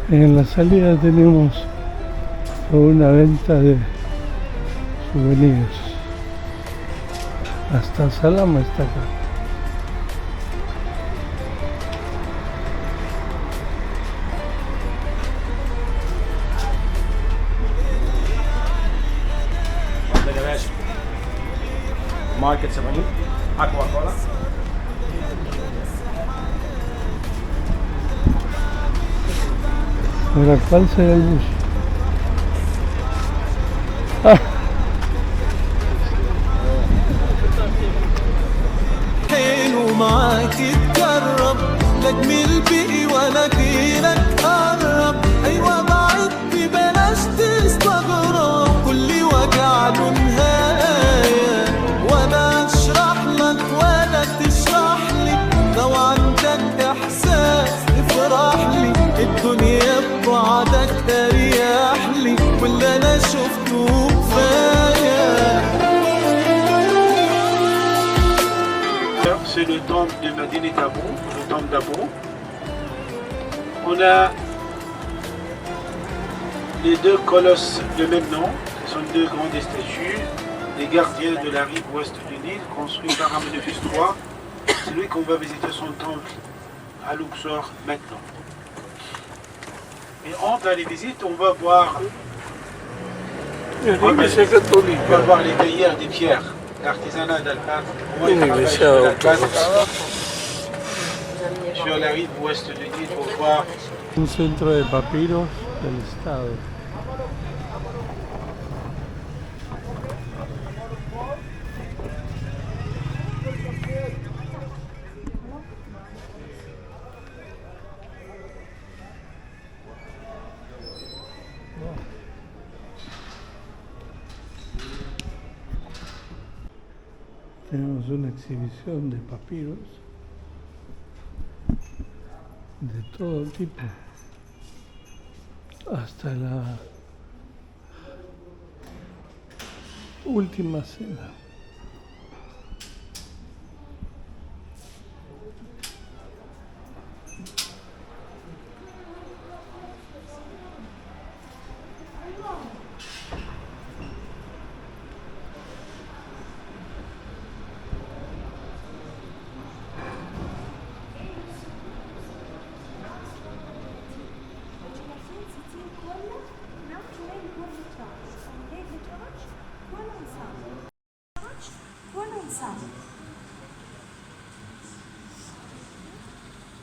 En la salida tenemos una venta de souvenirs. Hasta Salama está acá. Market 70 Aqua-Cola. Ahora, ¿cuál será el bus? Ah. حلو معاك تجرب تجميل بقي وانا كيلك قرب ايوه بعد بلاش تستغرب كل وجع له نهايه وانا اشرح لك ولا تشرح لي لو عندك احساس افرح لي الدنيا ببعدك اريح لي واللي انا شفته كفايه. C'est le temple de Medinat Abou, le temple d'Abou. On a les deux colosses de même nom, ce sont deux grandes statues, les gardiens de la rive ouest du Nil, construits par Amenophis III, celui qu'on va visiter son temple à Luxor maintenant. Et entre les visites, on va voir, les tailleurs des pierres. L'artisanat d'Alpha, sur la rive ouest du Nil pour voir Un centro de papiros del Estado. Tenemos una exhibición de papiros de todo tipo, hasta la última cena.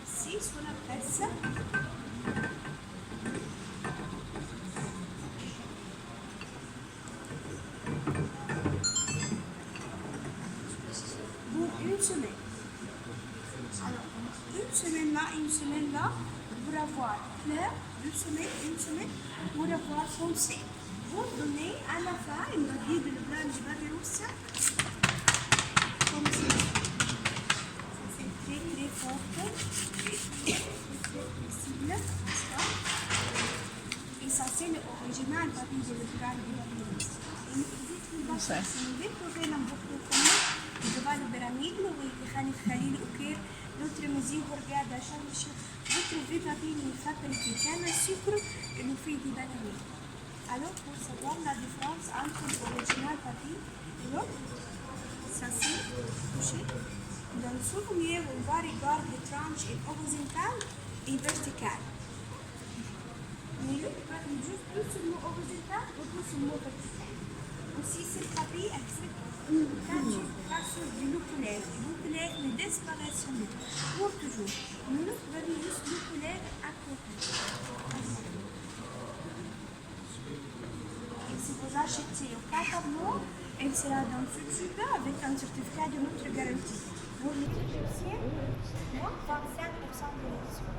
Sì, suona pezza. Pour une semaine. Alors, une semaine là, pour avoir clair, une semaine, pour avoir foncé. Vous donnez à la fin une guide de blanc de Barberoussa. Comme ça. C'est très très fort. Et ça c'est l'original papier de l'Ukraine de la Biélorussie. Et il existe une base si vous voulez trouver n'importe comment جبال البراميل وخانة خليل أوكير d'autres musiques regardent à chaque chose. Vous trouvez papier une fabriqué canne à sucre et nous fait des bananes. Alors pour savoir la différence entre l'original papier et l'autre, ça c'est touché. Dans le souvenir, on va regarder les tranches horizontales et verticales. Mais le papier juste plus sur le horizontal ou plus sur le vertical. Aussi, ce papier accepte une trace du nucléaire. Le nucléaire ne disparaît jamais pour toujours. Nous avons juste le nucléaire à côté. Et si vous achetez au 4 mois, elle sera dans ce site avec un certificat de notre garantie. Pour les égyptiens, moi, 25% de l'émission.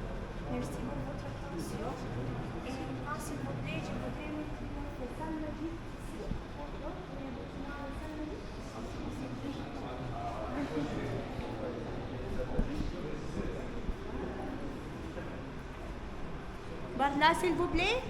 Merci pour votre attention. Et moi, s'il vous plaît, je voudrais mettre le samedi ici. Par là, s'il vous plaît.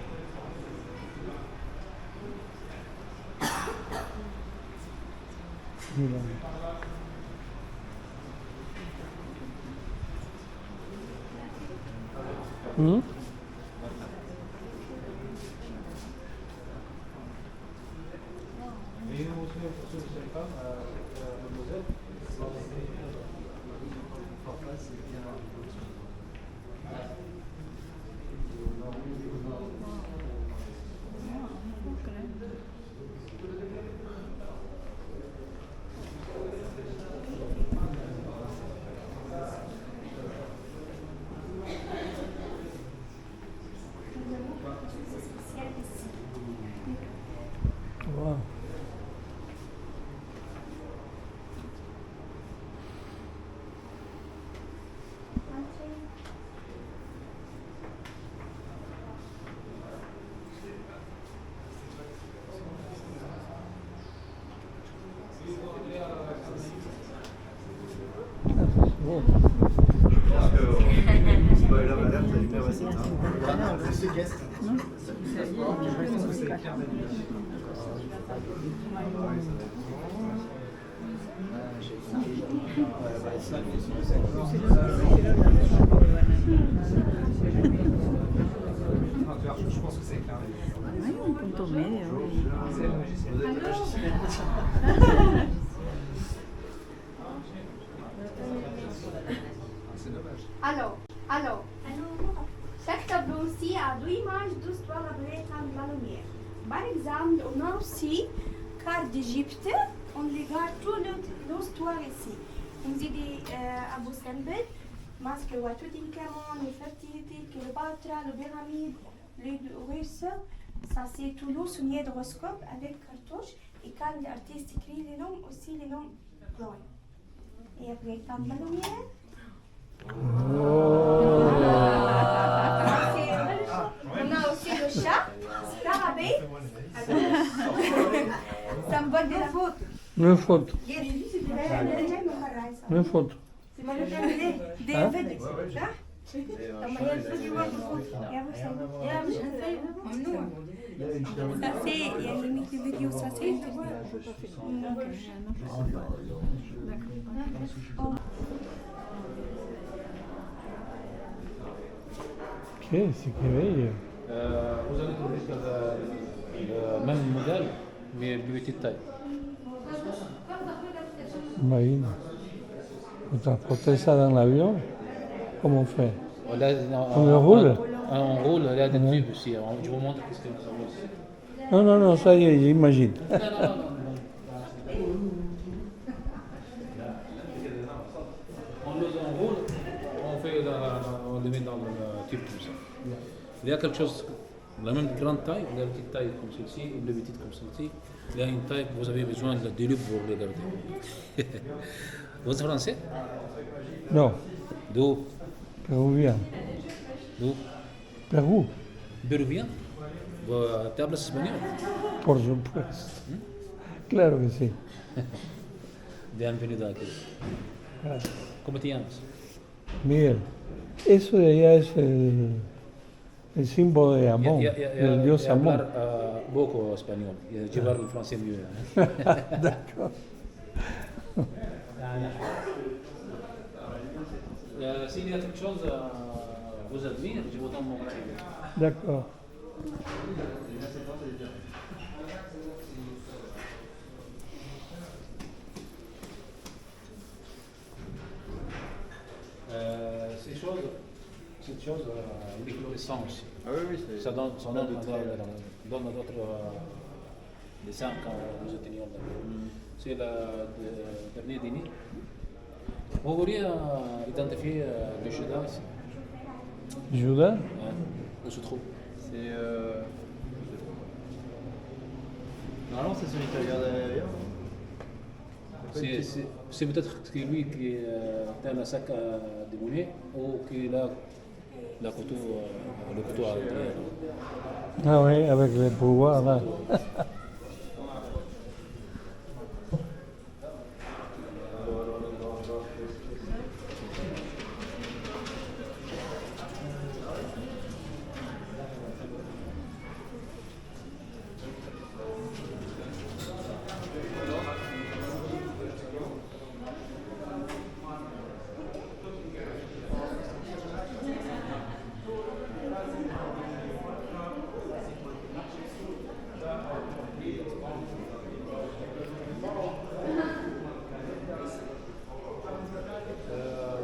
Hay un punto medio. Alors, chaque tableau aussi a deux images, deux histoires labyrinthes de la lumière. Par exemple, on a aussi carte d'Égypte, on regarde toute l'histoire ici. On dit Abou Simbel, masque Toutankhamon, Nefertiti, Cléopâtre, le pyramide, les Russes. Ça c'est tout le souvenir d'horoscope avec cartouche. Et quand l'artiste écrit les noms, aussi les noms blancs. Et après, temps de la lumière. On a aussi le chat, scarabée, symbole de la faute. Une faute. C'est Une faute. Ça c'est, il y a une limite de vidéo, ça c'est. C'est que bello. Vous allez trouver le même modèle, mais plus petite taille. Imagina. Vous transportez ça dans l'avion, comment on fait? Là, On le roule? On roule, là, des tubes aussi. Je vous montre ce que nous avons ici. Non, ça j'imagine. On roule, on le met dans le tube comme ça. Il y a quelque chose, la même grande taille, il y a une petite taille comme celle-ci, une plus petite comme celle-ci. Il y a une taille que vous avez besoin de lup pour le garder. Vous êtes français? Non, D'où? péruvien. D'où? Pérou, Péruvien? ¿Te hablas español? por supuesto. Claro que sí. Bienvenido aquí. Gracias. ¿Cómo te llamas? Miguel, eso de allá es el símbolo de Amón, del dios Amón. hablar poco español, llevar el francés mieux. D'accord. S'il y a quelque chose à vous admire, je vous donne mon CV. D'accord. Cette chose, il est fluorescent aussi. Ah oui, c'est Ça donne d'autres dessins quand nous étions là. C'est le dernier dîner. Vous voulez identifier le Judas ici? Judas, Où se trouve? C'est. Normalement, c'est celui qui regarde derrière. C'est peut-être que lui qui est dans le sac de monnaie ou qui a le couteau à l'intérieur. ah oui, avec les pouvoirs là.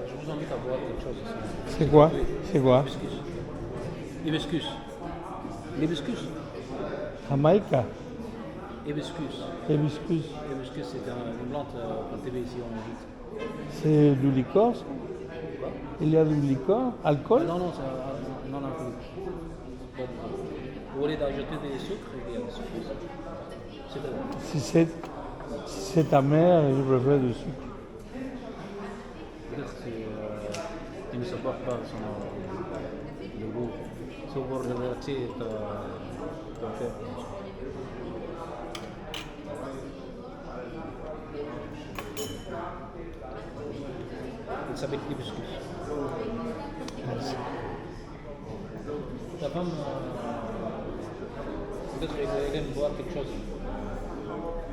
Je vous invite à boire quelque chose ici. C'est quoi? C'est quoi? Hibiscus. L'hibiscus. Jamaïca, Hibiscus. hibiscus. Hibiscus, c'est une plante cultivée ici en Égypte. C'est du licor ça? Il y a du licor? Alcool? Non, c'est non alcoolique. Vous voulez ajouter des sucres, il y a des sucres. C'est très bon. Si c'est amer, je préfère du sucre. Peut-être qu'il ne supporte pas le goût. Si vous relaxer, tu vas faire. Il s'appelle hibiscus. Ta femme, peut-être elle aime boire quelque chose.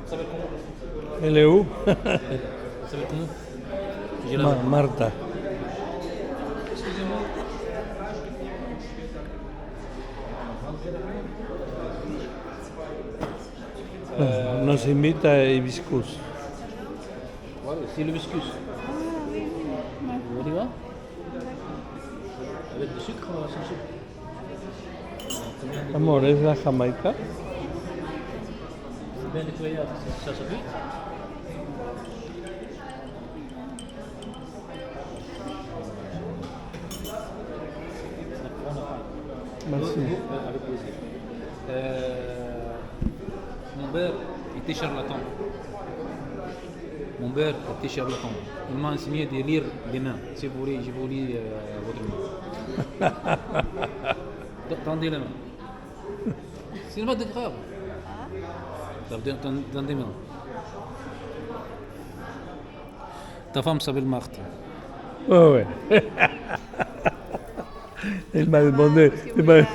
Ça s'appelle comment? Elle est où? Ça s'appelle comment? J'ai la Marta. Excusez-moi. Nos invita a hibiscus. Voilà, c'est le hibiscus. On y va? Avec du sucre ou sans sucre? Amor, ¿es la Jamaica? C'est bien nettoyé, ça suffit? Merci. Avec plaisir. Mon père était charlatan. Mon père était charlatan. Il m'a enseigné de lire les mains. Si vous voulez, je vous lis votre main. Tendez la main. C'est pas de grave. Tendez la main. Ta femme s'appelle Marthe. Ouais. Il m'a demandé. il m'a-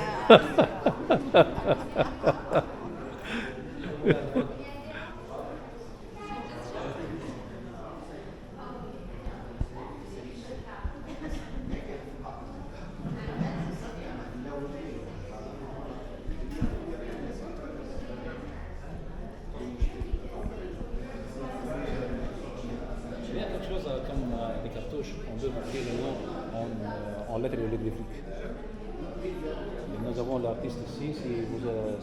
Il y a quelque chose comme des cartouches, on peut marquer le nom en lettres hiéroglyphiques. Et nous avons l'artiste ici, si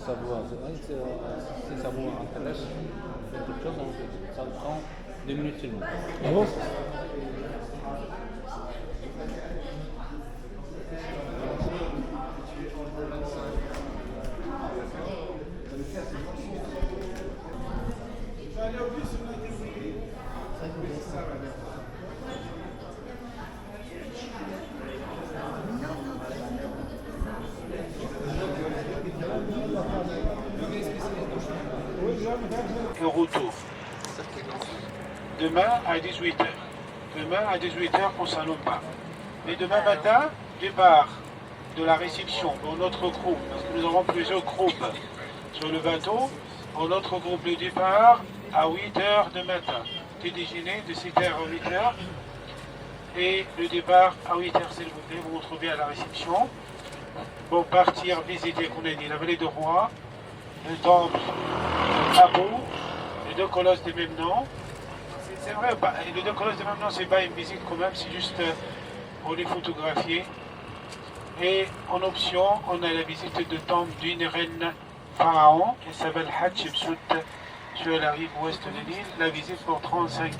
ça vous intéresse, faire quelque chose, ça prend 2 minutes seulement. Ah bon? Le retour. Demain à 18h. Demain à 18h, on ne s'allume pas. Mais demain matin, départ de la réception dans notre groupe, parce que nous avons plusieurs groupes sur le bateau. Dans notre groupe, le départ à 8h du matin. Petit déjeuner de 7h à 8h. Et le départ à 8h, s'il vous plaît, vous vous retrouvez à la réception pour partir visiter, comme on a dit, la vallée de Roi, le temple Abu, les 2 colosses du même nom. C'est vrai, les 2 colosses du même nom, c'est pas une visite quand même, c'est juste pour les photographier. Et en option, on a la visite de tombe d'une reine pharaon qui s'appelle Hatshepsut sur la rive ouest de l'île. La visite pour 35 €.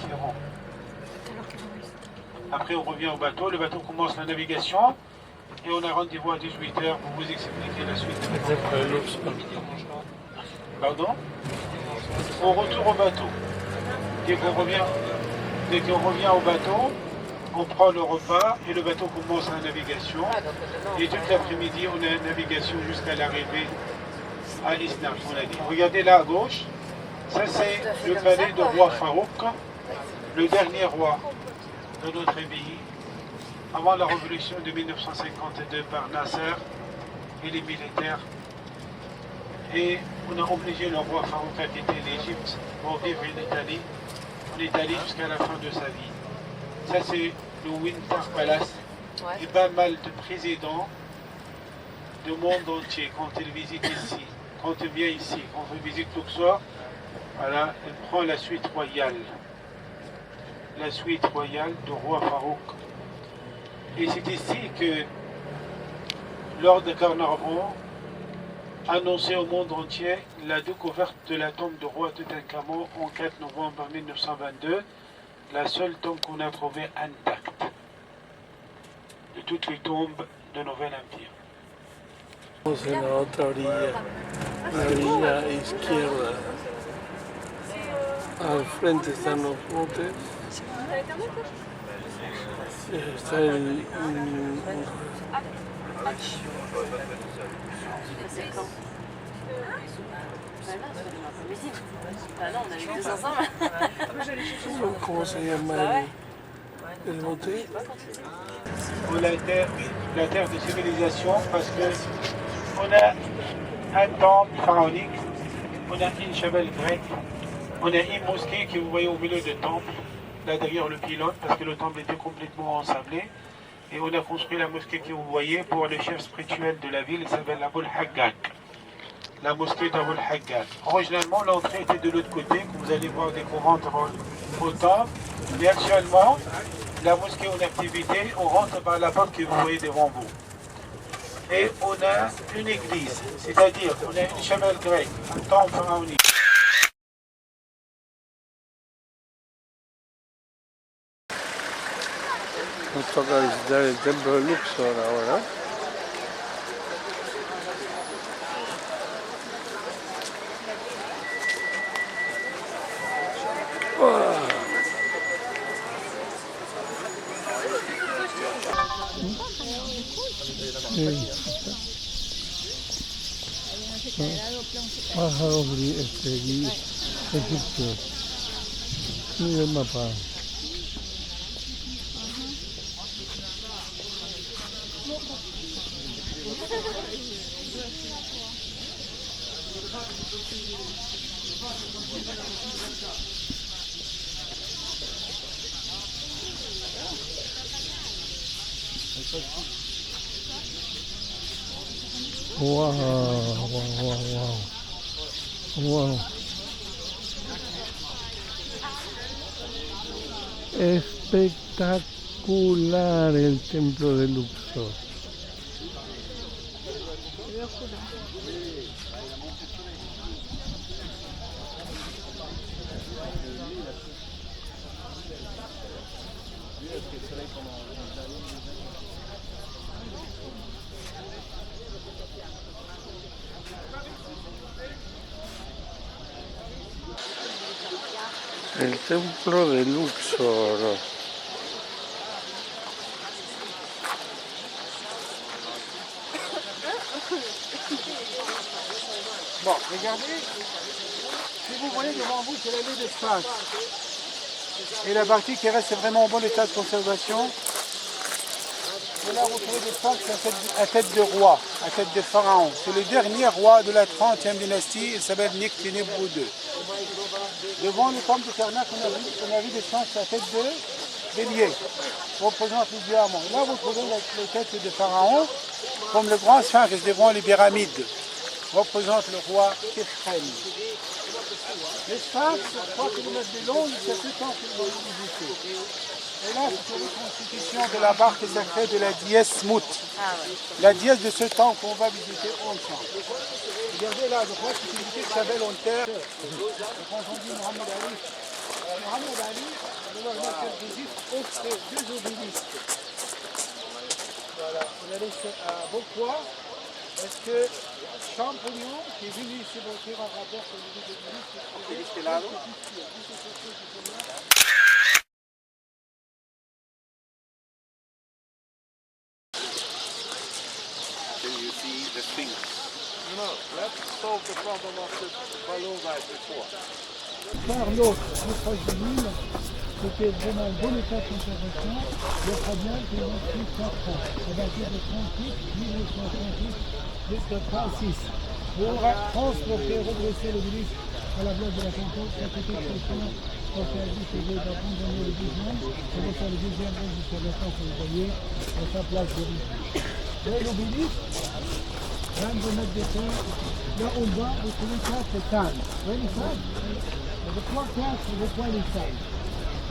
Après, on revient au bateau. Le bateau commence la navigation. Et on a rendez-vous à 18h pour vous expliquer la suite. Pardon? On retourne au bateau. Dès qu'on revient au bateau, on prend le repas et le bateau commence la navigation. Et toute l'après-midi, on a une navigation jusqu'à l'arrivée à l'Islam, on a dit. Regardez là à gauche, ça c'est le palais de roi Farouk, le dernier roi de notre pays, avant la révolution de 1952 par Nasser et les militaires. Et on a obligé le roi Farouk à quitter l'Égypte pour vivre en Italie jusqu'à la fin de sa vie. Ça c'est le Winter Palace. Et pas mal de présidents du monde entier quand ils visitent ici. Quand il vient ici, quand il visite Luxor, voilà, il prend la suite royale. La suite royale du roi Farouk. Et c'est ici que Lord Carnarvon annoncé au monde entier la découverte de la tombe du roi Toutankhamon en 4 novembre 1922, la seule tombe qu'on a trouvée intacte de toutes les tombes de Nouvel Empire. Estamos en la otra orilla, la orilla izquierda. Al frente están los botes. Está el... ¿Cómo se llama el bote? Pour la terre de civilisation, parce que on a un temple pharaonique, on a une chapelle grecque, on a une mosquée que vous voyez au milieu du temple, là derrière le pylône, parce que le temple était complètement ensablé. Et on a construit la mosquée que vous voyez pour le chef spirituel de la ville, il s'appelle Aboul Haggag. La mosquée d'Aboul Haggag. Originalement, l'entrée était de l'autre côté, que vous allez voir des courants au temple. Mais actuellement, la mosquée est en activité, on rentre par la porte que vous voyez devant vous. Et on a une église, c'est-à-dire on a une chapelle grecque, un temple pharaonique. Nos toca visitar el templo de Luxor ahora. Pájaros egipcios. Mira el mapa. Wow, wow, wow, wow. Wow. Espectacular el templo de Luxor. El templo de Luxor. Bon, regardez, si vous voyez devant vous, c'est l'allée d'espace. Et la partie qui reste vraiment en bon état de conservation. Et là, vous trouvez des sphinx à tête de roi, à tête de pharaon. C'est le dernier roi de la 30e dynastie, il s'appelle Necténébrou II. Devant le temple de Karnak, on a vu des sphinx à tête de bélier, représentant les diamants. Là, vous trouvez les têtes de pharaon, comme le grand sphinx devant les pyramides, représente le roi Khéphren. Les sphinx, 3 km de long, c'est tout le temps qu'ils vont visiter. Et là, c'est une reconstitution de la barque sacrée de la dièse Mout. La dièse de ce temps qu'on va visiter ensemble. Regardez là, je crois que c'est une petite chapelle en terre. Quand on dit Mohamed Ali, on va voir qu'elle visite entre 2 obélisques. Voilà, on allait à Beaupoix, parce que Champollion, qui est venu ici pour faire un rapport sur les 2 obélisques, c'est là. Par l'autre, proche de l'île, c'était vraiment en bon état de conservation. Le problème, c'est qu'ils ont pris 4 ans. C'est bâti de 38, 1938, jusqu'à 36. Pour transporter, redresser l'obélisque à la place de la Concorde, ça coûtait quelqu'un pour faire diffuser d'abandonner le 10e, et de faire le 2e rang jusqu'à maintenant, que vous voyez, à sa place de l'île. Et l'obélisque, 22 mètres de terre, là au bas, vous trouvez 4 salles. Vous voyez les salles? Le point 4, le point les salles.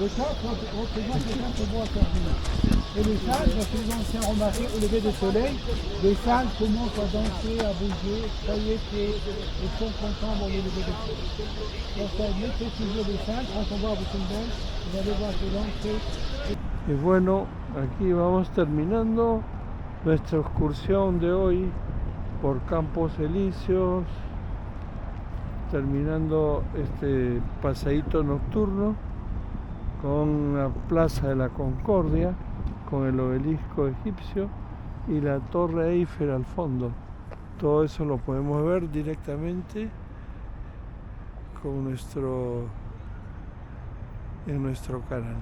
Le 4 représente les 4 bois cardinaux. Et les salles, parce que les anciens remarquaient au lever du soleil, les salles commencent à danser, à bouger, pailleter, et sont contents au lever du soleil. Donc ça mettez toujours les salles, quand on va à Buchenberg, vous allez voir que l'entrée. Y bueno, aquí vamos terminando nuestra excursión de hoy por Campos Elíseos, terminando este paseíto nocturno con la Plaza de la Concordia, con el obelisco egipcio y la Torre Eiffel al fondo. Todo eso lo podemos ver directamente en nuestro canal.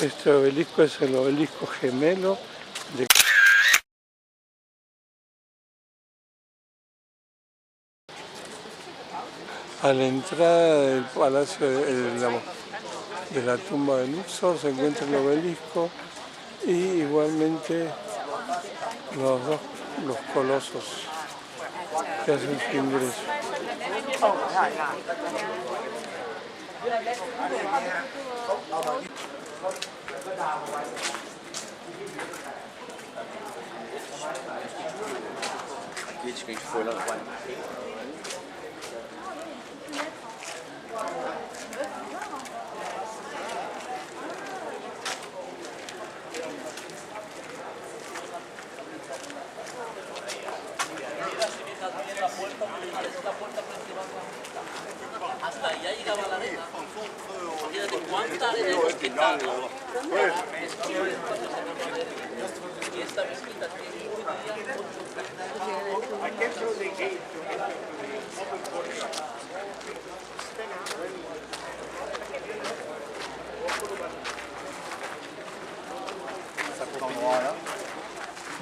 Este obelisco es el obelisco gemelo de a la entrada del palacio de la tumba de Luxor se encuentra el obelisco y igualmente los colosos que hacen su ingreso. Aqui diz que a gente foi lá no Guarani. Hasta allá llegaba la arena. Imagínate cuánta arena hemos quitado. Y esta mezquita tiene hoy día 8.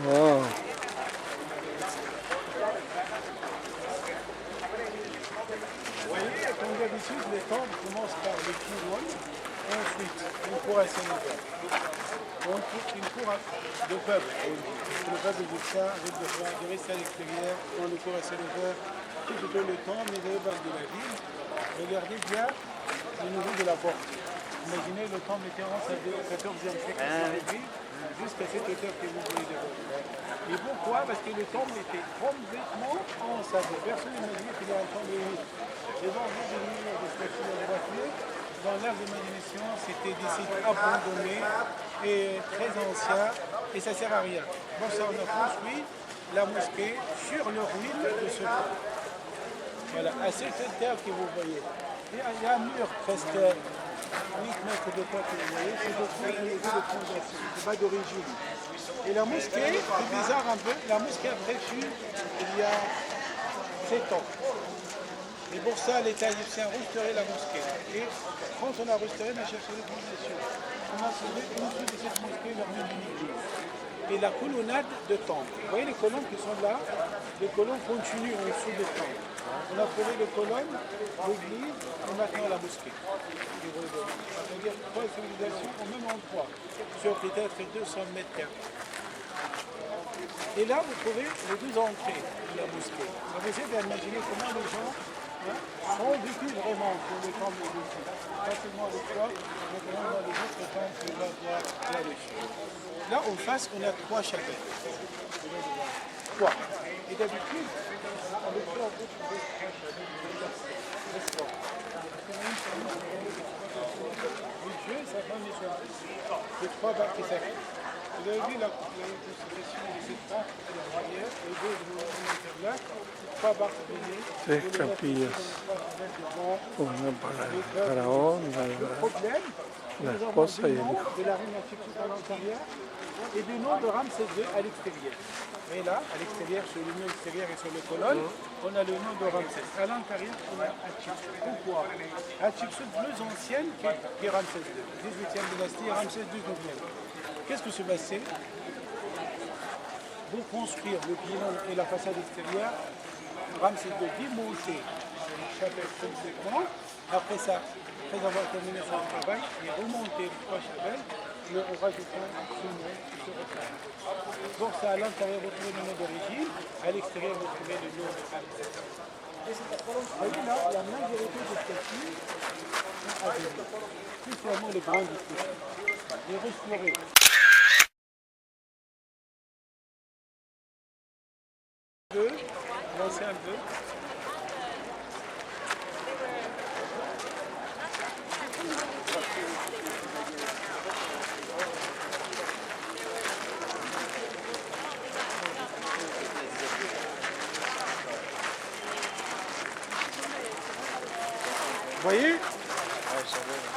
Wow. Vous voyez, comme d'habitude, les temples commencent par les couronnes, ensuite une cour à ciel ouvert. Donc une cour de peuple. Le peuple égyptien risque de rester à l'extérieur, dans le cour à ciel ouvert, tout autour le temps, mais les bases de la ville. Regardez bien le niveau de la porte. Imaginez le temple était en 14e siècle, jusqu'à cette hauteur que vous voyez devant. Et pourquoi? Parce que le temple était complètement ensablé. Personne n'imaginait qu'il y a un temple unique. Les gens vont venir des statues de voiture. Dans l'ère de l'imagination, c'était des sites abandonnés et très anciens et ça ne sert à rien. Bon, ça, on a construit la mosquée sur le ruine de ce temple. Voilà, à cette hauteur que vous voyez. Il y a un mur presque 8 mètres de quoi que vous voyez, c'est de fondation, c'est pas d'origine. Et la mosquée, c'est bizarre un peu, la mosquée a prévu il y a 7 ans. Et pour ça, l'État égyptien a restauré la mosquée. Et quand on a restauré, on a cherché les fondations. On a trouvé une dessous de cette mosquée leur même église. Et la colonnade de temple. Vous voyez les colonnes qui sont là? Les colonnes continuent en dessous des temples. On a trouvé les colonnes, l'église et maintenant la mosquée. C'est-à-dire 3 civilisations au même endroit, sur peut-être 200 mètres carrés. Et là, vous trouvez les 2 entrées de la mosquée. Ça vous aide à imaginer comment les gens sont vécus vraiment pour le temple de Dieu. Pas seulement avec toi, mais vraiment dans les autres temples que l'on va voir là-dessus. Là, en face, on a 3 chapelles. 3. Et d'habitude, on le fait en fait trouver 3 chapelles. Le Dieu et sa femme et son fils, les 3 barques sacrées. Vous avez vu la constitution de ces 3 barrières, les 2 de l'intérieur, 3 barques venues. 3 capillas. Una para el faraón, la esposa y el hijo. De la reine Hatshepsut à l'intérieur et du nom de Ramsès II à l'extérieur. Et là, à l'extérieur, sur le mur extérieur et sur les colonnes, on a le nom de Ramsès. À l'intérieur, on a Hatshepsut. Pourquoi? Hatshepsut plus ancienne que Ramsès II. 18e dynastie, Ramsès II 19e. Qu'est-ce que se passait? Pour construire le pylône et la façade extérieure, Ramsès II démontait les chapelles conséquentes. Après ça, après avoir terminé son travail, il remontait les 3 chapelles et en rajoutant ce nom qui se retrouve. Donc ça, à l'intérieur, vous trouvez le nom d'origine, à l'extérieur, vous trouvez le nom de Ramsès. Vous voyez là, la majorité des statues sont abîmées. Plus vraiment les grandes statues. Les restaurées. Lancez un peu. Vous voyez?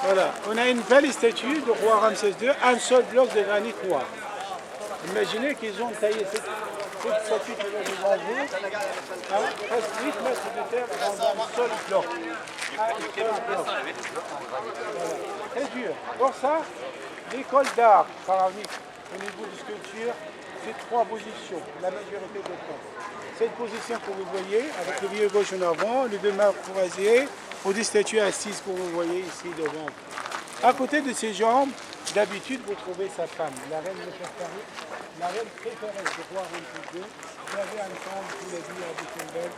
Voilà, on a une belle statue du roi Ramsès II, un seul bloc de granit noir. Imaginez qu'ils ont taillé cette statue qui est devant vous, presque 8 mètres de terre dans un seul bloc. Voilà. Très dur. Pour ça, L'école d'art pharaonique, au niveau de sculpture, c'est 3 positions, la majorité du temps. Cette position que vous voyez, avec le pied gauche en avant, les 2 mains croisées, ou des statues assises que vous voyez ici devant. À côté de ses jambes, d'habitude, vous trouvez sa femme, la reine Néfertari, la reine préférée du roi Ramsès II. Vous avez ensemble tous les vies avec une belle,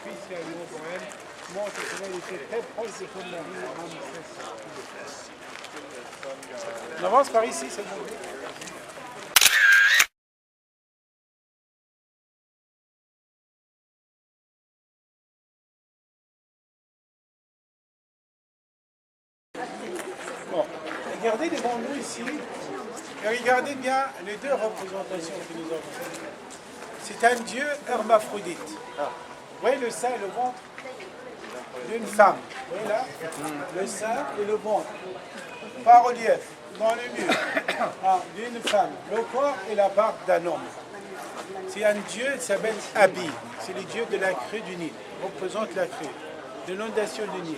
spécialement pour elle, montre qu'elle était très proche de son mari Ramsès II. On avance par ici, c'est bon. Bon, regardez devant nous ici, et regardez bien les 2 représentations que nous avons. C'est un dieu hermaphrodite. Vous voyez le sein et le ventre d'une femme. Vous voyez là, le sein et le ventre. Par relief, dans le mur, d'une femme. Le corps et la barbe d'un homme. C'est un dieu qui s'appelle Abi. C'est le dieu de la crue du Nil. Il représente la crue, de l'inondation du Nil.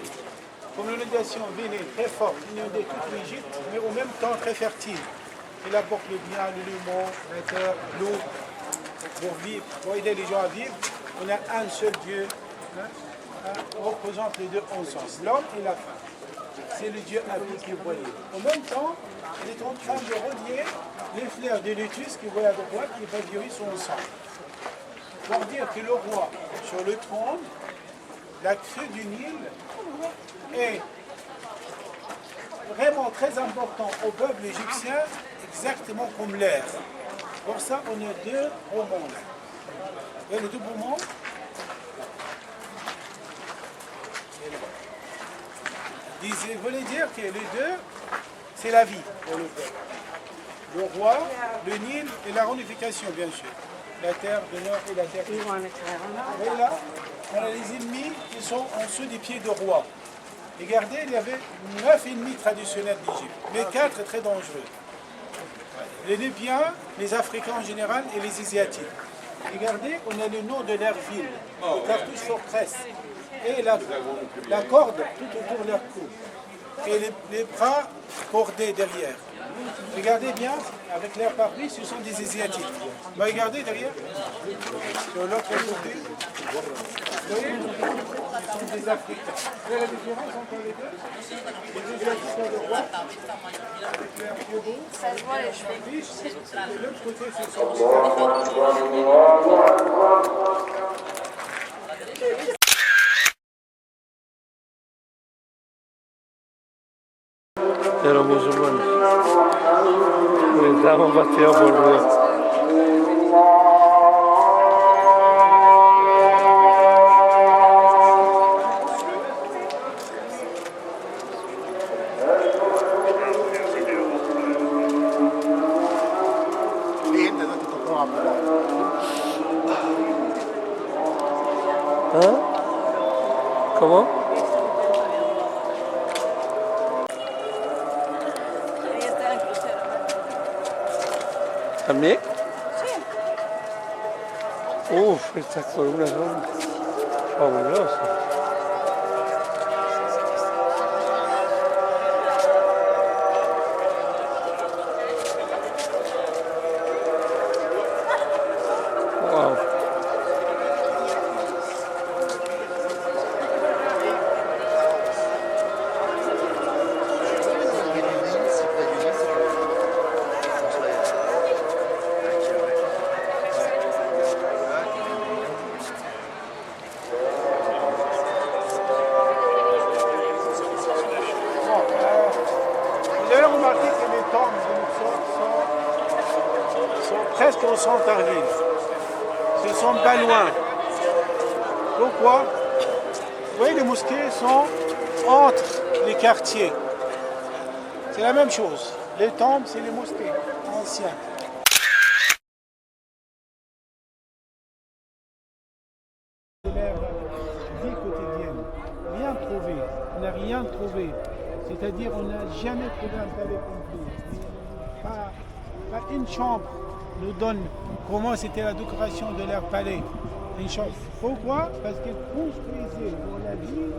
Comme l'inondation venait très forte, inondait toute l'Égypte, mais en même temps très fertile. Il apporte le bien, l'élément, la terre, l'eau, pour vivre, pour aider les gens à vivre. On a un seul Dieu, on représente les 2 ensemble, l'homme et la femme. C'est le Dieu Abi qui vous voyez. En même temps, il est en train de relier les fleurs de lotus qui voient à droite et va durer son ensemble. Pour dire que le roi, sur le trône, la crue du Nil, est vraiment très important au peuple égyptien, exactement comme l'air. Pour ça, on a 2 beaux mondes. Vous voyez les 2 beaux mondes? Vous voulez dire que les 2, c'est la vie pour le peuple. Le roi, le Nil et la réunification, bien sûr. La terre du nord et la terre du sud. Et là, on a les ennemis qui sont en dessous des pieds du roi. Regardez, il y avait 9 ennemis traditionnels d'Égypte, mais 4 très dangereux. Les Libyens, les Africains en général et les Asiatiques. Regardez, on a le nom de leur ville, le cartouche forteresse, et la corde tout autour de leur cou, et les bras cordés derrière. Regardez bien, avec l'air parapluie, ce sont des Asiatiques. Regardez derrière, sur l'autre côté, vous voyez, ce sont des Africains. Vous voyez la différence entre les 2? Les Asiatiques sont le roi, avec l'air pied beau, ça se voit les cheveux. Et l'autre côté, ce sont de los musulmanes. Estamos bastiados por Dios. Hein? Comment? ¿También? Sí. Uf, estas columnas son fabulosas. Wow. Vous avez remarqué que les tombes sont presque au centre-ville. Ce ne sont pas loin. Pourquoi? Vous voyez, les mosquées sont entre les quartiers. C'est la même chose. Les tombes, c'est les mosquées anciennes. Vie quotidienne. Rien trouvé. On n'a rien trouvé. C'est-à-dire on n'a jamais trouvé un palais complet. Pas une chambre nous donne comment c'était la décoration de leur palais. Une chambre. Pourquoi? Parce qu'ils construisaient pour la vie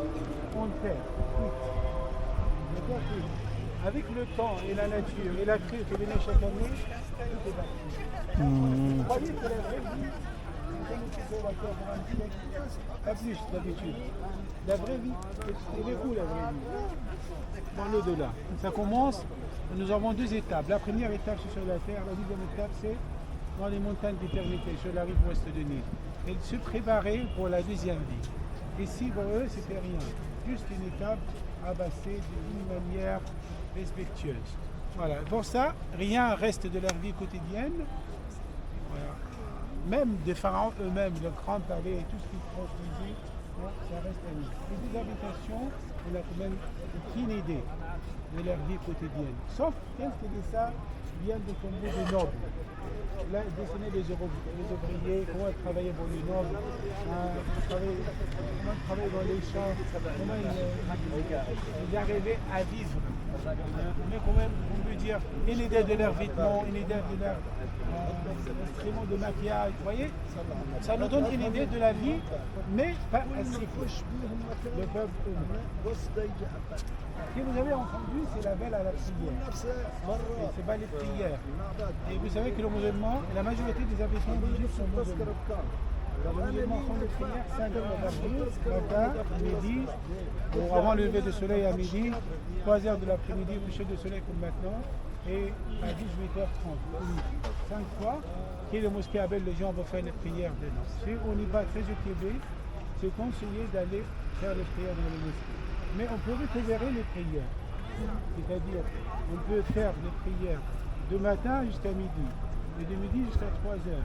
en terre. avec le temps et la nature et la crue qui venait chaque année, tout est parti. Vous croyez que la vraie vie, c'est comme si on va faire pour un siècle, pas plus d'habitude. La vraie vie, c'est où la vraie vie? Dans l'au-delà. Ça commence, nous avons deux étapes. La première étape, c'est sur la terre. La deuxième étape, c'est dans les montagnes d'éternité, sur la rive ouest de Nil. Et se préparer pour la deuxième vie. Ici, pour eux, c'était rien. Juste une étape abassée d'une manière respectueuse. Voilà. Pour ça, rien reste de leur vie quotidienne. Voilà. Même des pharaons eux-mêmes, le grand palais et tout ce qu'ils construisaient, ça reste à nous. Les deux habitations, on a quand même aucune idée de leur vie quotidienne. Sauf quelques dessins viennent de tomber des nobles. Là, ils dessinaient les ouvriers, comment ils travaillaient pour les nobles, comment ils travaillaient dans les champs, comment ils arrivaient à vivre. Mais quand même, on peut dire une idée de leurs vêtements, une idée de leurs instruments de maquillage. Vous voyez, ça nous donne une idée de la vie, mais pas assez proche. Le peuple ce que vous avez entendu, c'est l'appel à la prière. Et c'est pas les prières. Et vous savez que le musulman, la majorité des habitants d'Égypte sont musulmans. Les musulmans font les prières 5 heures par jour, matin, midi, ou avant le lever du soleil à midi, 3 heures de l'après-midi, coucher de soleil comme maintenant, et à 18h30. 5 fois, qui le mosquée appelle les gens pour faire les prières dedans. Si on y va très occupé, c'est conseillé d'aller faire les prières dans les mosquées. Mais on peut récupérer les prières. C'est-à-dire, on peut faire les prières de matin jusqu'à midi, et de midi jusqu'à 3 heures,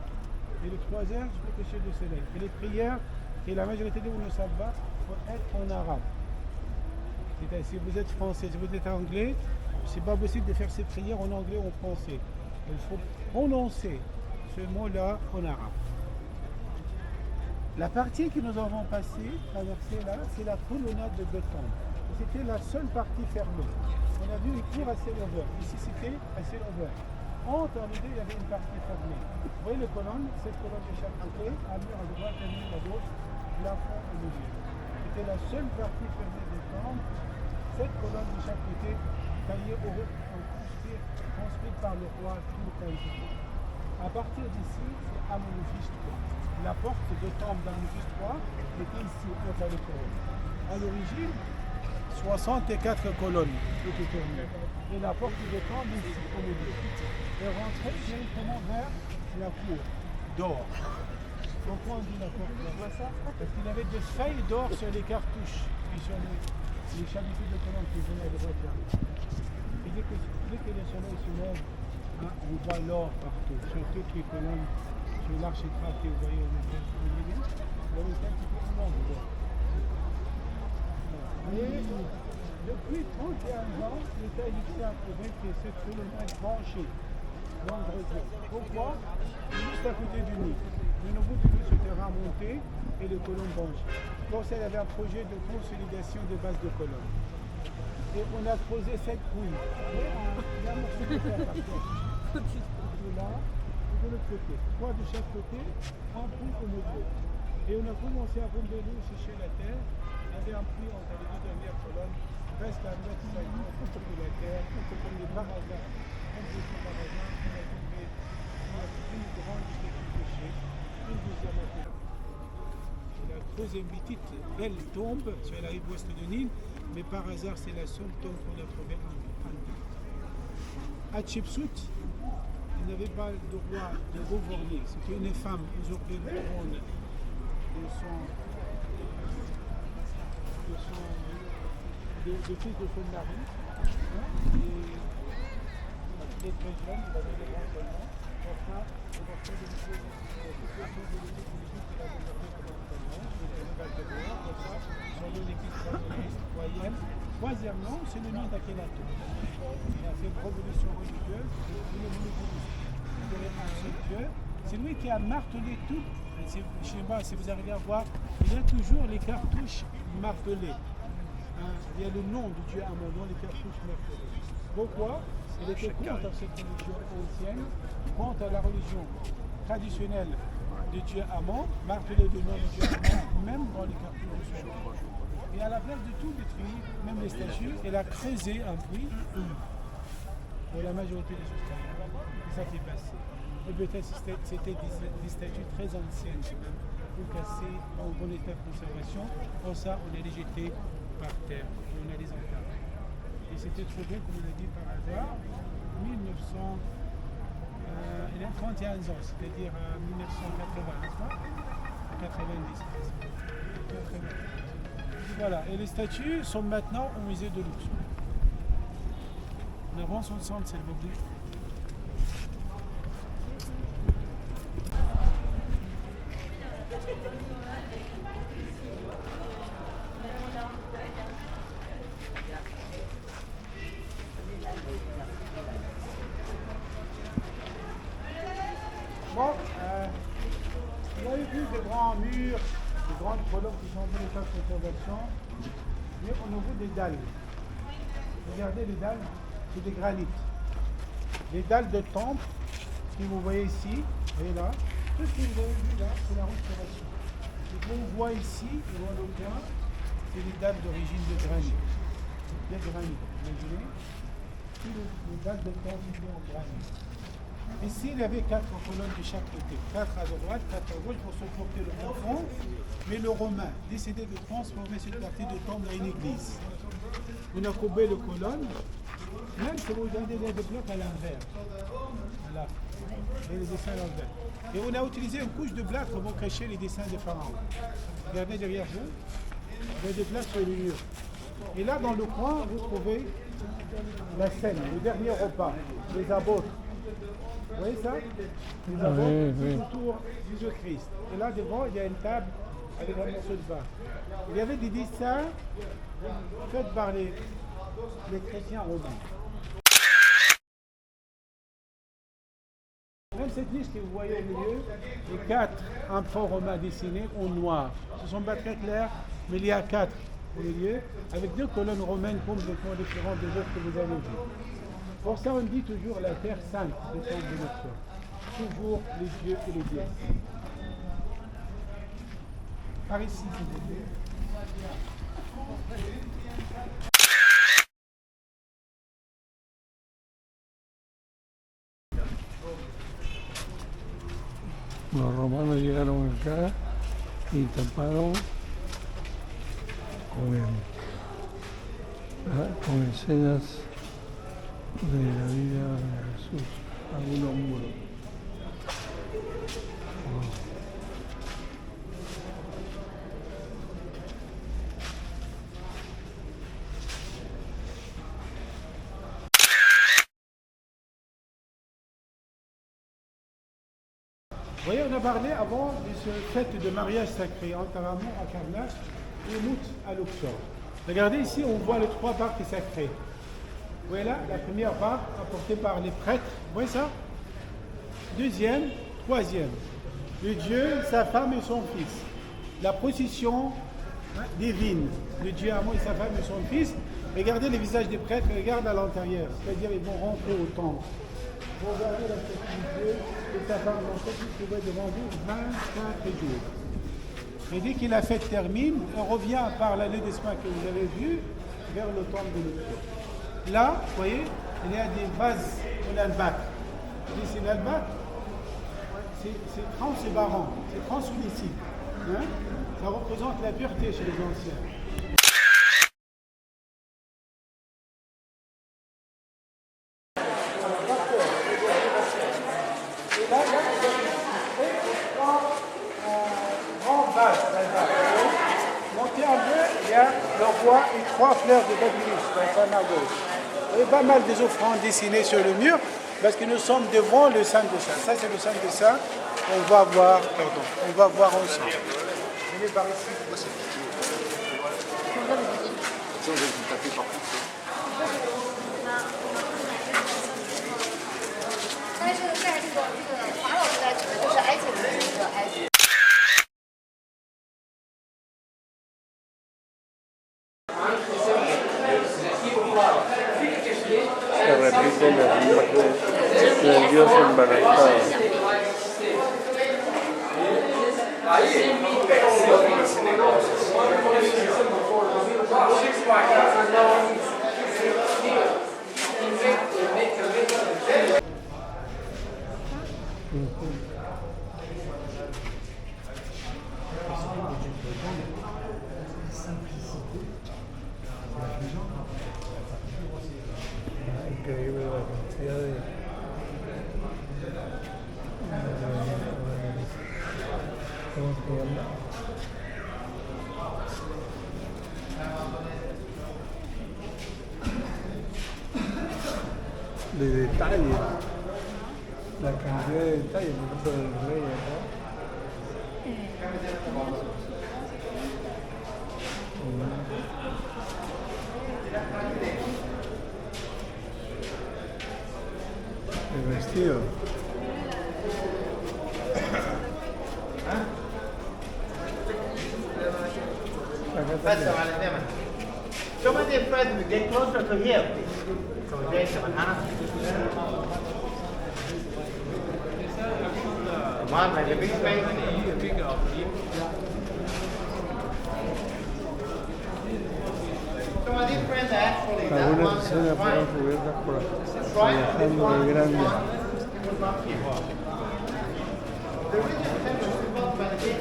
et de 3 heures jusqu'au coucher du soleil. Et les prières, et la majorité de vous ne savent pas, vont être en arabe. C'est-à-dire, si vous êtes français, si vous êtes anglais, c'est pas possible de faire ces prières en anglais ou en français. Il faut prononcer ce mot-là en arabe. La partie que nous avons traversée là, c'est la colonnade de béton. C'était la seule partie fermée. On a vu une cour à ciel ouvert. Ici, c'était à ciel ouvert. Entre les deux, il y avait une partie fermée. Vous voyez les colonnes, cette colonne de chaque côté, un mur à droite, un mur à gauche, plafond au milieu. C'était la seule partie fermée des temples. Cette colonne de chaque côté, taillée au roc, construite par le roi Toutankhamon. À partir d'ici, c'est Amonophis III. La porte de temple d'Amonophis III était ici, entre les colonnes. À l'origine, 64 colonnes étaient tournées. Et la porte de temple ici, au milieu. Et rentrait directement vers la cour d'or. Pourquoi on dit la cour d'or? Parce qu'il y avait des feuilles d'or sur les cartouches et sur les chalitudes de colonnes qui venaient de droite. Et dès que le soleil se lève, on voit l'or partout, sur toutes les colonnes, sur l'architrave que vous voyez au milieu. Le week-end, c'est tout le monde d'or. Et depuis 31 ans, l'État égyptien a prouvé que cette colonne est branchée dans le réseau. Pourquoi? Juste à côté du Nil. Le nouveau début ce terrain monté et les colonnes branchées. Donc, il y avait un projet de consolidation de base de colonnes. Et on a creusé 7 couilles. Il y a un morceau de terre par contre. De là et de l'autre côté. 3 de chaque côté, un puits au milieu. Et on a commencé à bomber l'eau, sécher la terre. Il y avait un puits entre les deux dernières colonnes, presque à 1,50 m de la terre, comme les barazins. Comme des barazins, on a tombé une grande petite pêchée, une deuxième attaque. La troisième petite belle tombe sur la rive ouest de Nil, mais par hasard, c'est la seule tombe qu'on a trouvée en Nil. Hatshepsut, il n'avait pas le droit de gouverner. C'était une femme usurpée le trône de fils de son mari. Il était très jeune, il avait des grands seulement. Enfin, on va faire des choses. Toute la chose de l'Égypte, il a gouverné comme ça, sur l'équipe citoyenne. Troisièmement, c'est le nom d'Akhenaton. Il a fait une révolution religieuse, il est monothéiste. Il est un seul Dieu. C'est lui qui a martelé tout. Chez moi, si vous arrivez à voir, il y a toujours les cartouches martelées. Il y a le nom du Dieu Amon dans les cartouches martelées. Pourquoi? Il était contre cette religion ancienne, contre la religion traditionnelle du Dieu Amon, martelé le nom du Dieu Amon, même dans les cartouches de son. Et à la place de tout détruire, même les statues, elle a creusé un puits pour la majorité des Australiens. C'est ça qui est passé. Et peut-être c'était des statues très anciennes, quand même, ou cassées, en bon état de conservation. Pour ça, on les jetés par terre et on a les enterrés. Et c'était trouvé, comme on l'a dit par hasard, en 1900. Il a 31 ans, c'est-à-dire 1980, n'est-ce pas 90. Voilà, et les statues sont maintenant au musée de Luxor. On avance ensemble, s'il vous plaît. Bon, vous avez vu des grands murs, des grandes colonnes qui sont en bon état de conservation, mais au niveau des dalles. Regardez les dalles, c'est des granites. Les dalles de temple, que vous voyez ici, et là, tout ce que vous avez vu là, c'est la restauration. Ce qu'on voit ici, loin au coin, c'est les dalles d'origine de granit. Des granites, imaginez, toutes les dalles de temple sont en granit. Ici, il y avait 4 colonnes de chaque côté, 4 à droite, 4 à gauche pour supporter le plafond. Mais le Romain décidait de transformer cette partie de temple en une église. On a courbé les colonnes, même si vous regardez les blocs à l'envers. Voilà, et les dessins à l'envers. Et on a utilisé une couche de plâtre pour cacher les dessins des pharaons. Regardez derrière vous, il y a des plâtres sur les murs. Et là, dans le coin, vous trouvez la scène, le dernier repas, les apôtres. Vous voyez ça? Les apôtres autour du Jésus-Christ. Et là devant, il y a une table avec un morceau de vin. Il y avait des dessins faits par les chrétiens romains. Même cette liste que vous voyez au milieu, les 4 enfants romains dessinés en noir. Ce ne sont pas très clairs, mais il y a 4 au milieu, avec 2 colonnes romaines complètement différentes des autres que vous avez vues. Pour ça, on dit toujours la terre sainte, le temple de Luxor. Toujours les dieux et les déesses. Par ici, s'il vous plaît. Los romanos llegaron acá y taparon con escenas de la vida de Jesús, algunos muros. Vous voyez, on a parlé avant de ce fête de mariage sacré entre Amon à Karnak et Mout à Luxor. Regardez ici, on voit les 3 barques sacrées. Vous voyez là, la première barque apportée par les prêtres, vous voyez ça? Deuxième, troisième, le Dieu, sa femme et son fils. La procession divine, le Dieu Amon et sa femme et son fils. Regardez les visages des prêtres, regardez à l'intérieur, c'est-à-dire ils vont rentrer au temple. Vous regardez la statue du Dieu et sa femme, en fait, il se voit devant vous 24 jours. Et dès que la fête termine, on revient par l'allée des soins que vous avez vu vers le temple de Luxor. Là, vous voyez, il y a des vases en albac. C'est l'albac, c'est transparent, c'est translucide. Hein? Ça représente la pureté chez les anciens. Et là, grand vase d'albac. Montez un peu, il y a le roi et 3 fleurs de babylus dans sa main gauche. Il y a pas mal des offrandes dessinées sur le mur parce que nous sommes devant le Saint de Saints. Ça, c'est le Saint de Saints. On va voir ensemble. Venez par ici. Se repite la imagen del Dios embarazado. Increíble la cantidad de... ¿Cómo se llama? De detalles, la cantidad de detalles, por ejemplo, del rey acá. El vestido. Acá también. Show my dear friend, get closer to here, please. So Jason, Come on, man, the big space. So my dear friend, actually, that Algunas one escenas is fueron fine. cubiertas por This Alejandro el Grande. one was not here. The original temple was built by the king.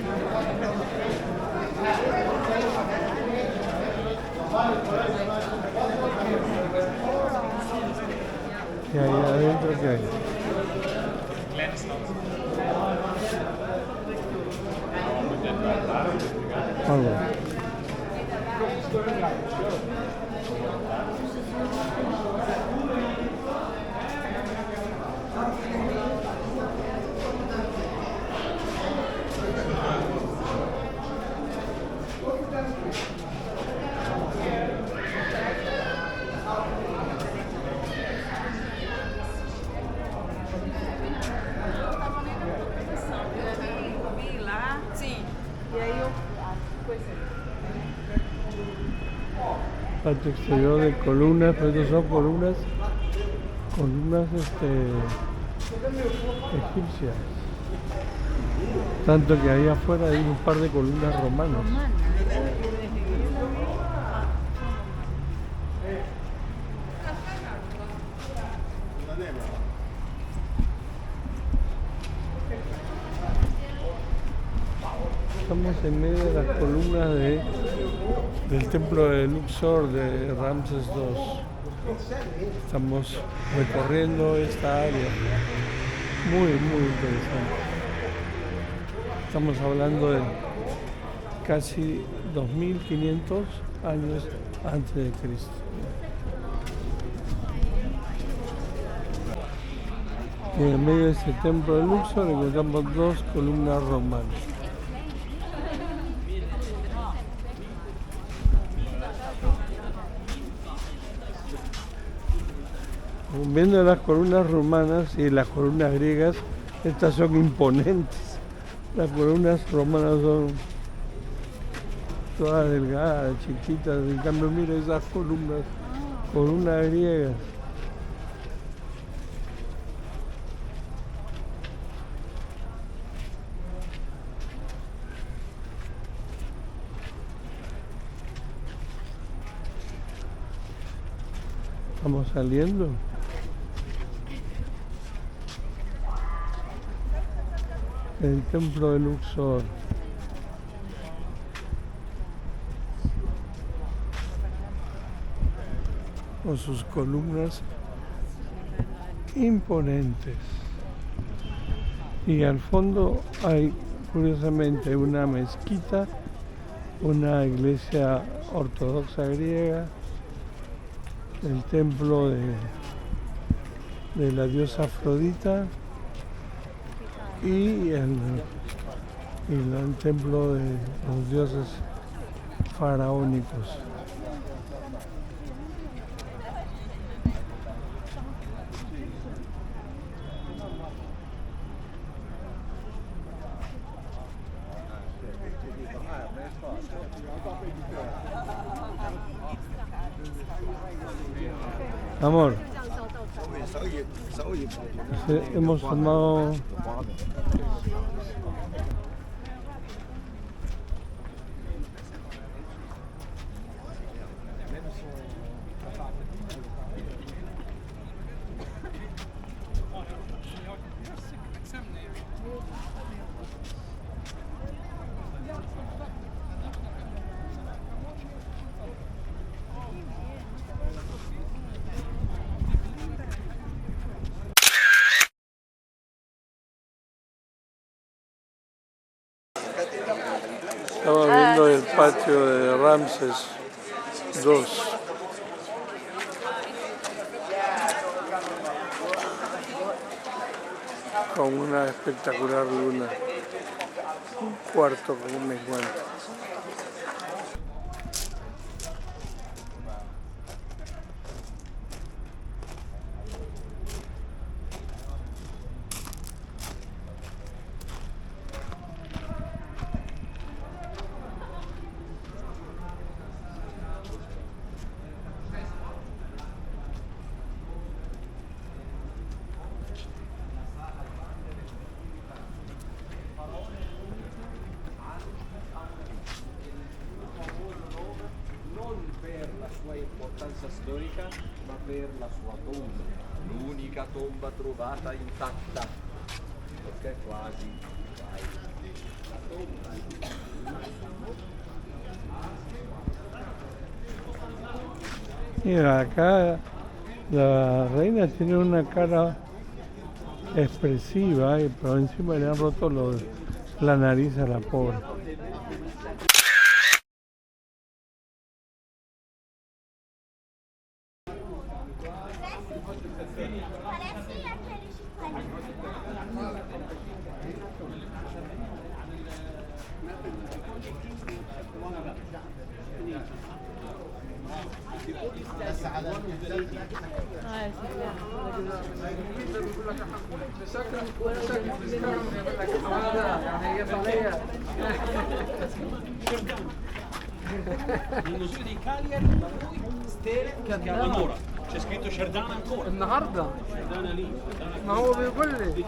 ¿Qué hay adentro? ¿Qué hay? Algo. Vi lá. Sim. E aí eu. Patio exterior de columnas, pero estos son columnas egipcias. Tanto que ahí afuera hay un par de columnas romanas. Estamos en medio de las columnas del templo de Luxor de Ramses II. Estamos recorriendo esta área. Muy interesante. Estamos hablando de casi 2500 años antes de Cristo. Y en medio de este templo de Luxor encontramos dos columnas romanas. Viendo las columnas romanas y las columnas griegas, estas son imponentes. Las columnas romanas son todas delgadas, chiquitas. En cambio, mira esas columnas griegas. Estamos saliendo. El templo de Luxor. Con sus columnas imponentes. Y al fondo hay, curiosamente, una mezquita, una iglesia ortodoxa griega, el templo de la diosa Afrodita y el templo de los dioses faraónicos. Amor, hemos tomado Esto es el patio de Ramses II. Con una espectacular luna. Un cuarto con un encuentro. Importanza storica, ma per la sua tomba, l'unica tomba trovata intatta, perché quasi la tomba. Mira, acá la reina tiene una cara expresiva, pero encima le han roto la nariz a la pobre. Il museo di Cagliari da voi, stele che abbiamo ancora. C'è scritto Cerdana ancora. النهارده Cerdana lì. ما هو بيقول لي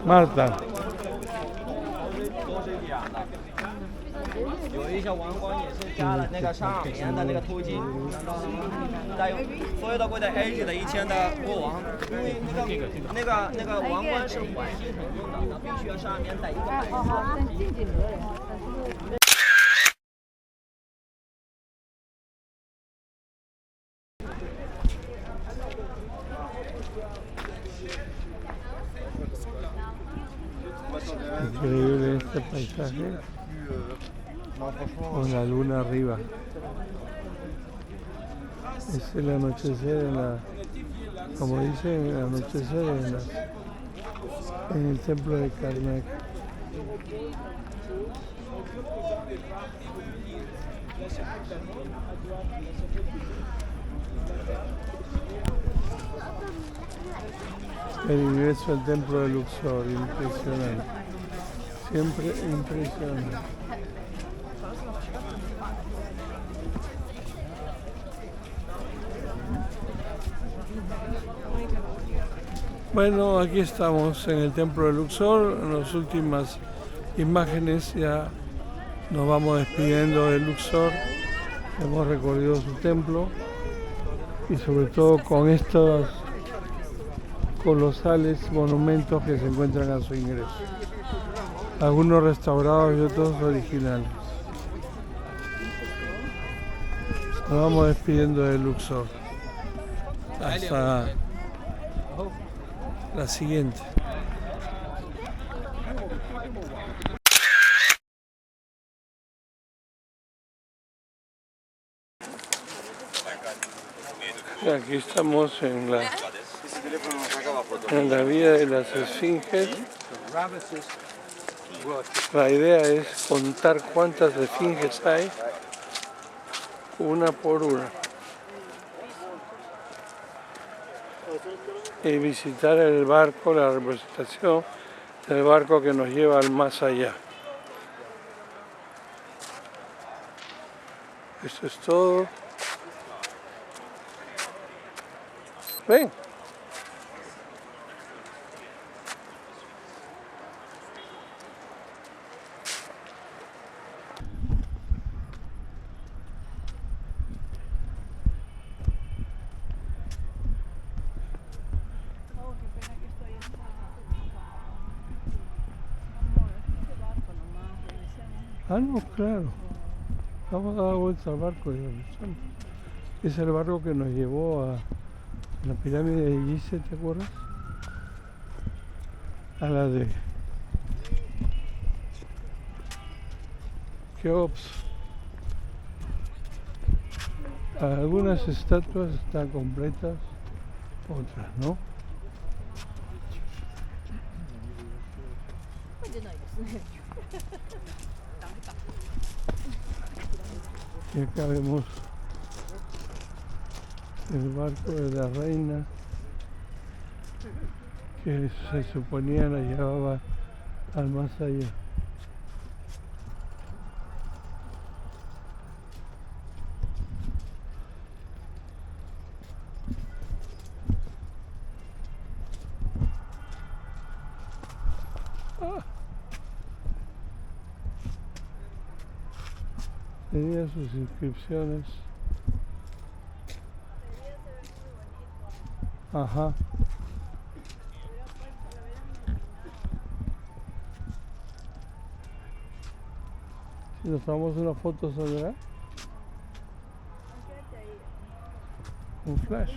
Marta. 有一些王冠也是加了那个上面的那个突击，带有所有的贵在埃及的以前的国王，因为那个王冠是环形很用的，那必须要上面带一个白色。 Increíble este paisaje con la luna arriba. Es el anochecer como dicen, el anochecer en el templo de Karnak. El ingreso al templo de Luxor, impresionante. Siempre impresionante. Bueno, aquí estamos en el templo de Luxor. En las últimas imágenes ya nos vamos despidiendo de Luxor. Hemos recorrido su templo y sobre todo con estos colosales monumentos que se encuentran a su ingreso. Algunos restaurados y otros originales. Nos vamos despidiendo de Luxor. Hasta la siguiente. Aquí estamos en la vía de las esfinges. La idea es contar cuántas esfinges hay, una por una, y visitar el barco, la representación del barco que nos lleva al más allá. Esto es todo. Ven. Ah, no, claro. Vamos a dar vuelta al barco y regresamos. Es el barco que nos llevó a la pirámide de Gizeh, ¿te acuerdas? A la de Keops. Algunas estatuas están completas, otras no. Y acá vemos el barco de la reina que se suponía la llevaba al más allá. Tenía sus inscripciones. Ajá. Si nos tomamos una foto sobre él. Un flash.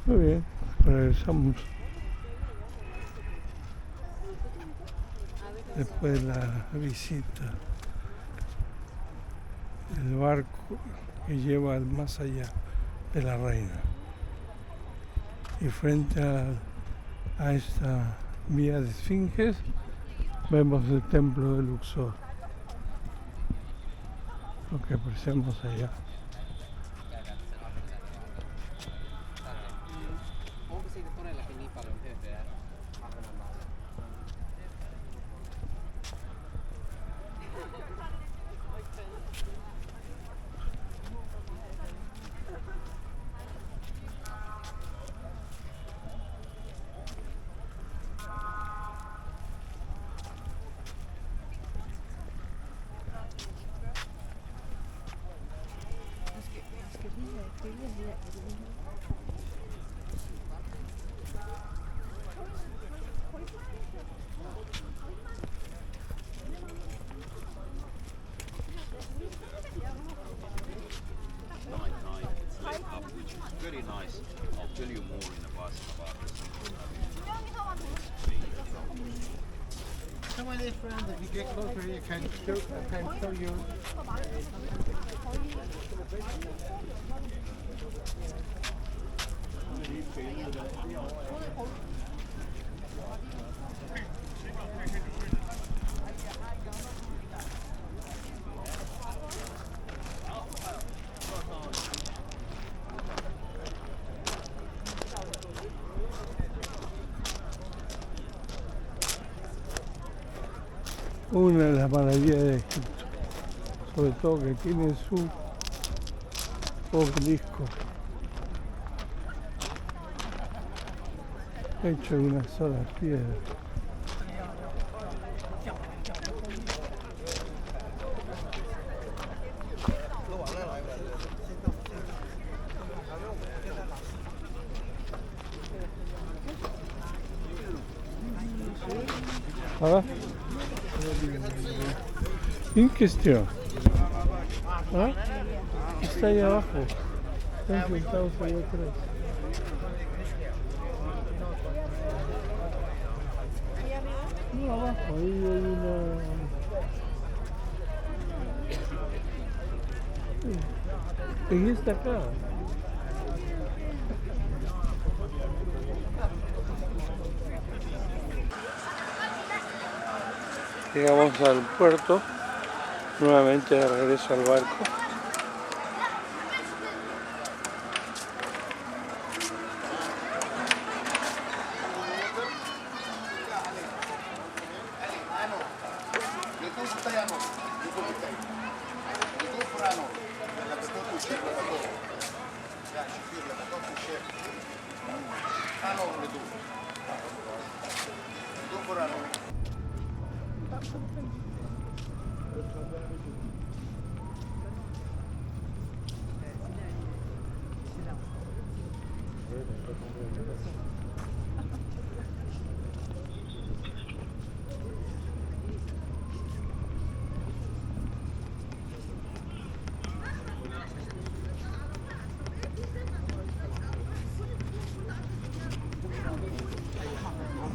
Muy bien, regresamos después de la visita del barco que lleva al más allá de la reina. Y frente a esta vía de Esfinges vemos el templo de Luxor, lo que apreciamos allá. Very nice. I'll tell you more in a bus about this. So my dear friend, if you get closer here, I can show you. Una de las maravillas de Egipto, sobre todo que tiene su obelisco hecho de una sola piedra. ¿Ah? ¿En cuestión? ¿Ah? Está ahí abajo. Están sentados ahí atrás. No, abajo, ahí hay una... En esta acá. Llegamos al puerto, nuevamente de regreso al barco. يعني شوفير لما يكون في الشيخ أنا ولدو دو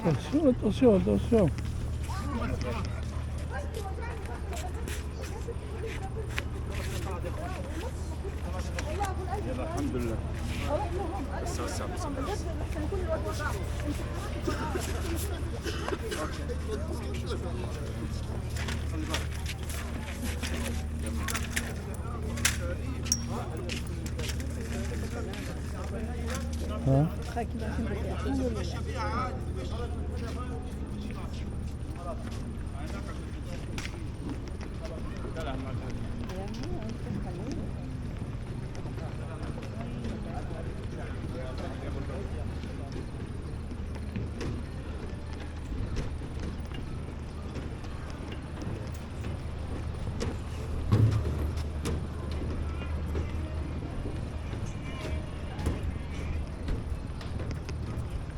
Attention, attention. الحمد لله. بس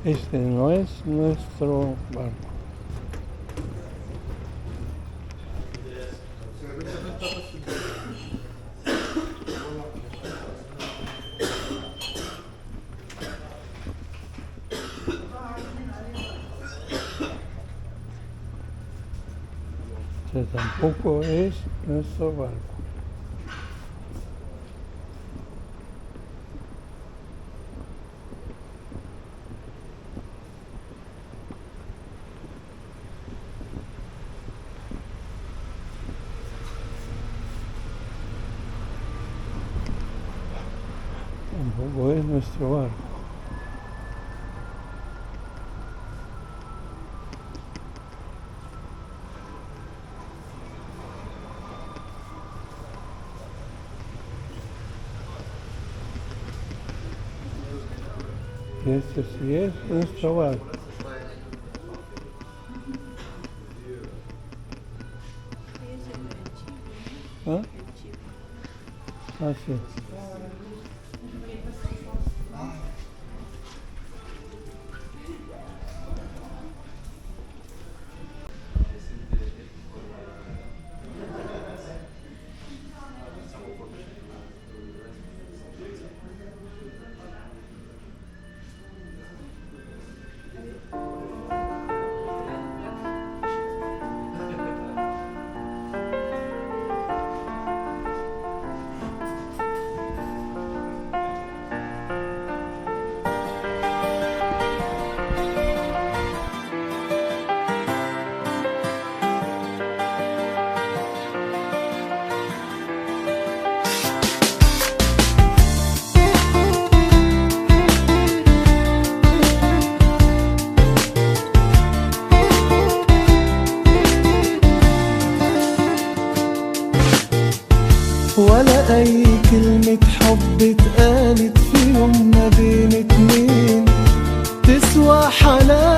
Este no es nuestro barco. Este tampoco es nuestro barco. Tampoco es nuestro barco. Y este sí es nuestro barco. ¿Ah? Ah, sí. ولا أي كلمة حب اتقالت في يوم ما بين اتنين تسوى حنان